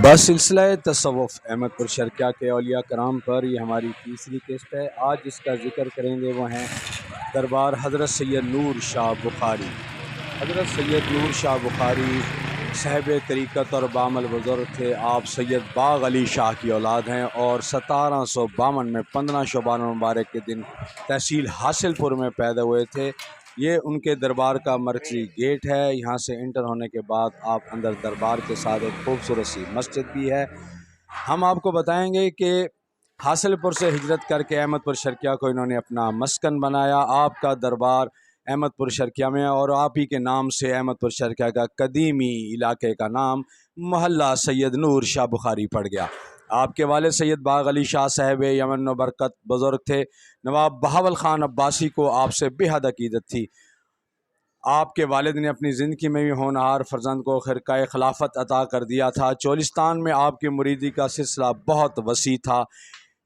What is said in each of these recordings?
بسلسلہ تصوف احمد پور شرکیہ کے اولیاء کرام پر یہ ہماری تیسری قسط ہے۔ آج جس کا ذکر کریں گے وہ ہیں دربار حضرت سید نور شاہ بخاری۔ حضرت سید نور شاہ بخاری صاحب طریقت اور بامل بزرگ تھے۔ آپ سید باغ علی شاہ کی اولاد ہیں اور 1752 میں 15 شعبان المبارک کے دن تحصیل حاصل پور میں پیدا ہوئے تھے۔ یہ ان کے دربار کا مرکزی گیٹ ہے۔ یہاں سے انٹر ہونے کے بعد آپ اندر دربار کے ساتھ ایک خوبصورت سی مسجد بھی ہے۔ ہم آپ کو بتائیں گے کہ حاصل پور سے ہجرت کر کے احمد پور شرکیہ کو انہوں نے اپنا مسکن بنایا۔ آپ کا دربار احمد پور شرکیہ میں اور آپ ہی کے نام سے احمد پور شرکیہ کا قدیمی علاقے کا نام محلہ سید نور شاہ بخاری پڑ گیا۔ آپ کے والد سید باغ علی شاہ صاحب یمن و برکت بزرگ تھے۔ نواب بہاول خان عباسی کو آپ سے بے حد عقیدت تھی۔ آپ کے والد نے اپنی زندگی میں بھی ہونہار فرزند کو خرقہ خلافت عطا کر دیا تھا۔ چولستان میں آپ کی مریدی کا سلسلہ بہت وسیع تھا۔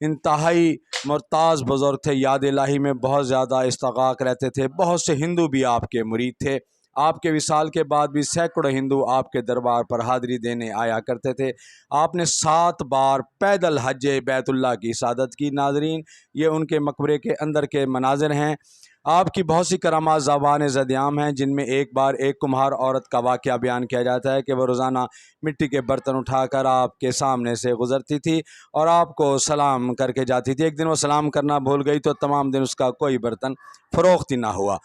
انتہائی مرتاز بزرگ تھے، یاد الہی میں بہت زیادہ استغاق رہتے تھے۔ بہت سے ہندو بھی آپ کے مرید تھے۔ آپ کے وصال کے بعد بھی سینکڑوں ہندو آپ کے دربار پر حاضری دینے آیا کرتے تھے۔ آپ نے 7 بار پیدل حج بیت اللہ کی سعادت کی۔ ناظرین، یہ ان کے مقبرے کے اندر کے مناظر ہیں۔ آپ کی بہت سی کرامات زبان زدیام ہیں، جن میں ایک بار ایک کمہار عورت کا واقعہ بیان کیا جاتا ہے کہ وہ روزانہ مٹی کے برتن اٹھا کر آپ کے سامنے سے گزرتی تھی اور آپ کو سلام کر کے جاتی تھی۔ ایک دن وہ سلام کرنا بھول گئی تو تمام دن اس کا کوئی برتن فروخت ہی نہ ہوا۔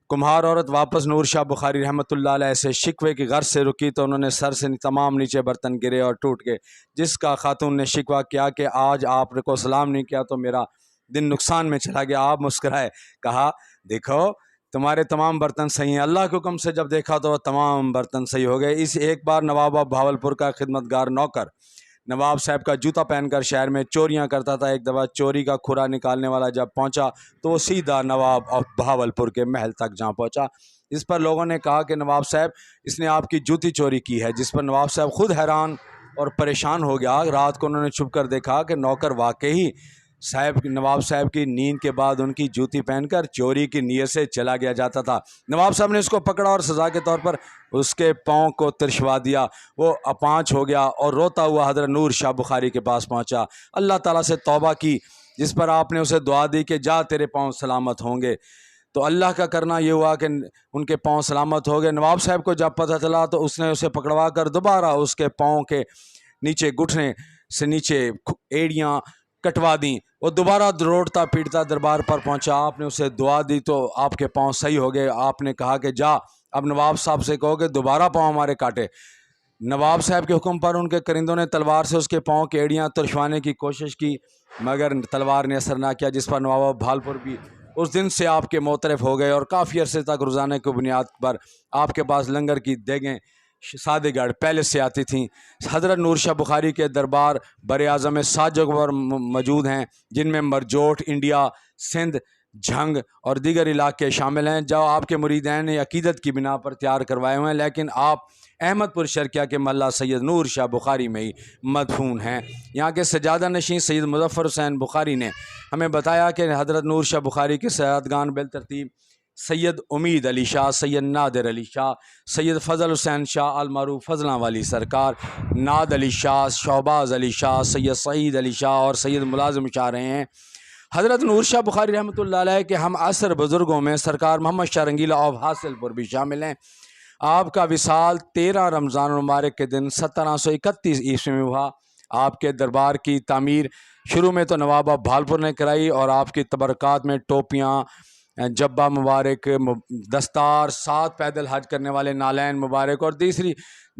کمہار عورت واپس نور شاہ بخاری رحمۃ اللہ علیہ سے شکوے کی غرض سے رکی تو انہوں نے سر سے تمام نیچے برتن گرے اور ٹوٹ گئے۔ جس کا خاتون نے شکوہ کیا کہ آج آپ کو سلام نہیں کیا تو میرا دن نقصان میں چلا گیا۔ آپ مسکرائے، کہا دیکھو تمہارے تمام برتن صحیح ہیں۔ اللہ کے حکم سے جب دیکھا تو وہ تمام برتن صحیح ہو گئے۔ اس ایک بار نواب بہاول پور کا خدمتگار نوکر نواب صاحب کا جوتا پہن کر شہر میں چوریاں کرتا تھا۔ ایک دفعہ چوری کا کھرا نکالنے والا جب پہنچا تو وہ سیدھا نواب بہاول پور کے محل تک جا پہنچا۔ اس پر لوگوں نے کہا کہ نواب صاحب اس نے آپ کی جوتی چوری کی ہے، جس پر نواب صاحب خود حیران اور پریشان ہو گیا۔ رات کو انہوں نے چھپ کر دیکھا کہ نوکر واقعی نواب صاحب کی نیند کے بعد ان کی جوتی پہن کر چوری کی نیت سے چلا گیا جاتا تھا۔ نواب صاحب نے اس کو پکڑا اور سزا کے طور پر اس کے پاؤں کو ترشوا دیا۔ وہ اپانچ ہو گیا اور روتا ہوا حضرت نور شاہ بخاری کے پاس پہنچا۔ اللہ تعالیٰ سے توبہ کی، جس پر آپ نے اسے دعا دی کہ جا تیرے پاؤں سلامت ہوں گے۔ تو اللہ کا کرنا یہ ہوا کہ ان کے پاؤں سلامت ہو گئے۔ نواب صاحب کو جب پتہ چلا تو اس نے اسے پکڑوا کر دوبارہ اس کے پاؤں کے نیچے گھٹنے سے نیچے ایڑیاں کٹوا دیں۔ وہ دوبارہ روڑتا پیٹتا دربار پر پہنچا۔ آپ نے اسے دعا دی تو آپ کے پاؤں صحیح ہو گئے۔ آپ نے کہا کہ جا اب نواب صاحب سے کہو کہ دوبارہ پاؤں ہمارے کاٹے۔ نواب صاحب کے حکم پر ان کے کرندوں نے تلوار سے اس کے پاؤں کی ایڑیاں ترشوانے کی کوشش کی، مگر تلوار نے اثر نہ کیا، جس پر نواب بہاول پور بھی اس دن سے آپ کے معترف ہو گئے اور کافی عرصے تک روزانہ کی بنیاد پر آپ کے پاس لنگر کی دیگیں سادے گڑھ پہلے سے آتی تھیں۔ حضرت نور شاہ بخاری کے دربار بر اعظم میں 7 جگہوں پر موجود ہیں، جن میں مرجوٹ، انڈیا، سندھ، جھنگ اور دیگر علاقے شامل ہیں، جو آپ کے مریدین نے عقیدت کی بنا پر تیار کروائے ہوئے ہیں، لیکن آپ احمد پور شرکیہ کے محلہ سید نور شاہ بخاری میں ہی مدفون ہیں۔ یہاں کے سجادہ نشین سید مظفر حسین بخاری نے ہمیں بتایا کہ حضرت نور شاہ بخاری کے سیادگان بالترتیب سید امید علی شاہ، سید نادر علی شاہ، سید فضل حسین شاہ المعروف فضلاں والی سرکار، ناد علی شاہ، شہباز علی شاہ، سید سعید علی شاہ اور سید ملازم شاہ رہے ہیں۔ حضرت نور شاہ بخاری رحمۃ اللہ علیہ کے ہم عصر بزرگوں میں سرکار محمد شاہ رنگیلا آف حاصل پور بھی شامل ہیں۔ آپ کا وصال 13 رمضان المبارک کے دن 1731 عیسوی میں ہوا۔ آپ کے دربار کی تعمیر شروع میں تو نواب بہاول پور نے کرائی اور آپ کی تبرکات میں ٹوپیاں، جبہ مبارک، دستار، 7 پیدل حج کرنے والے نالین مبارک اور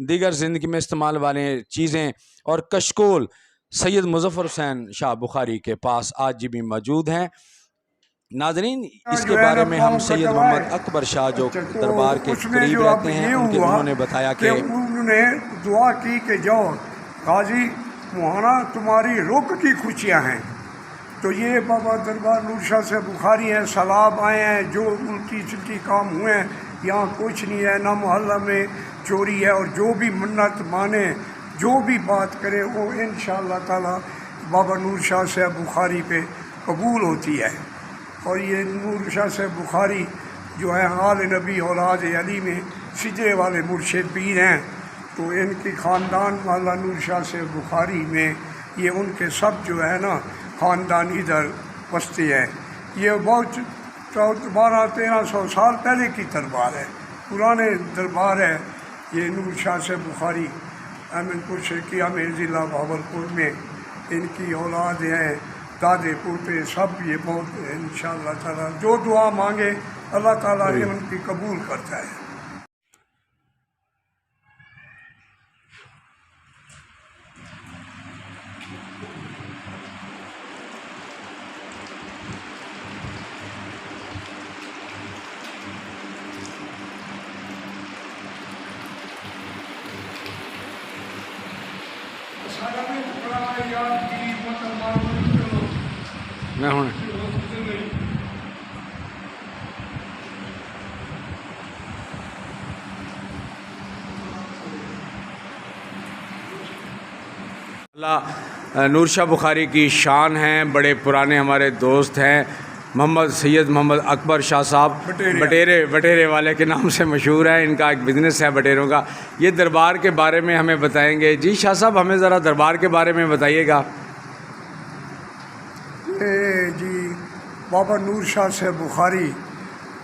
دیگر زندگی میں استعمال والے چیزیں اور کشکول سید مظفر حسین شاہ بخاری کے پاس آج بھی موجود ہیں۔ ناظرین، اس کے بارے میں ہم سید محمد اکبر شاہ جو دربار کے قریب رہتے ہیں انہوں نے بتایا کہ انہوں نے دعا کی کہ جاؤ قاضی مولانا تمہاری رخ کی خوشیاں ہیں۔ تو یہ بابا دربار نور شاہ سے بخاری ہیں، سیلاب آئے ہیں، جو ملکی چلکی کام ہوئے ہیں، یہاں کچھ نہیں ہے، نہ محلہ میں چوری ہے، اور جو بھی منت مانے، جو بھی بات کرے وہ انشاءاللہ تعالی بابا نور شاہ سے بخاری پہ قبول ہوتی ہے۔ اور یہ نور شاہ سے بخاری جو ہے آل نبی اولاد علی میں سجرے والے مرشد پیر ہیں۔ تو ان کی خاندان مولانا نور شاہ سے بخاری میں یہ ان کے سب جو ہے نا خاندان ادھر بستی ہے. یہ بہت 1200-1300 سال پہلے کی دربار ہے، پرانے دربار ہے. یہ نور شاہ سے بخاری امین پور شرقیہ میں ضلع بہاولپور میں ان کی اولاد ہیں، دادے پوتے سب یہ بہت انشاءاللہ تعالیٰ جو دعا مانگے اللہ تعالیٰ نے ان کی قبول کرتا ہے. میں ہوں اللہ نور شاہ بخاری کی شان ہیں، بڑے پرانے ہمارے دوست ہیں. محمد سید محمد اکبر شاہ صاحب بٹیرے والے کے نام سے مشہور ہیں. ان کا ایک بزنس ہے بٹیروں کا. یہ دربار کے بارے میں ہمیں بتائیں گے. جی شاہ صاحب ہمیں ذرا دربار کے بارے میں بتائیے گا. جی بابا نور شاہ سے بخاری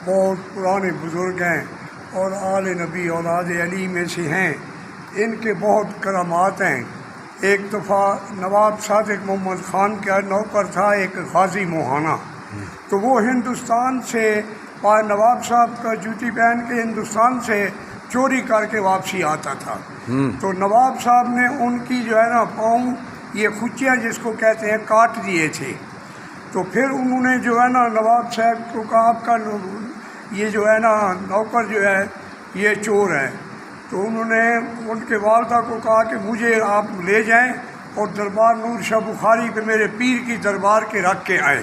بہت پرانے بزرگ ہیں اور آل نبی اولاد علی میں سے ہیں. ان کے بہت کرامات ہیں. ایک دفعہ نواب صادق محمد خان کا نوکر تھا ایک غازی موہانا، تو وہ ہندوستان سے نواب صاحب کا جوتی پہن کے ہندوستان سے چوری کر کے واپسی آتا تھا. تو نواب صاحب نے ان کی جو ہے نا پاؤں یہ کھچیاں جس کو کہتے ہیں کاٹ دیے تھے. تو پھر انہوں نے جو ہے نا نواب صاحب کو کہا آپ کا یہ جو ہے نا نوکر جو ہے یہ چور ہے. تو انہوں نے ان کے والدہ کو کہا کہ مجھے آپ لے جائیں اور دربار نور شاہ بخاری پہ میرے پیر کی دربار کے رکھ کے آئے.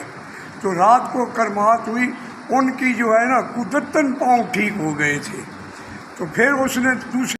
تو رات کو کرمات ہوئی، ان کی جو ہے نا قدرتاً پاؤں ٹھیک ہو گئے تھے. تو پھر اس نے دوسرے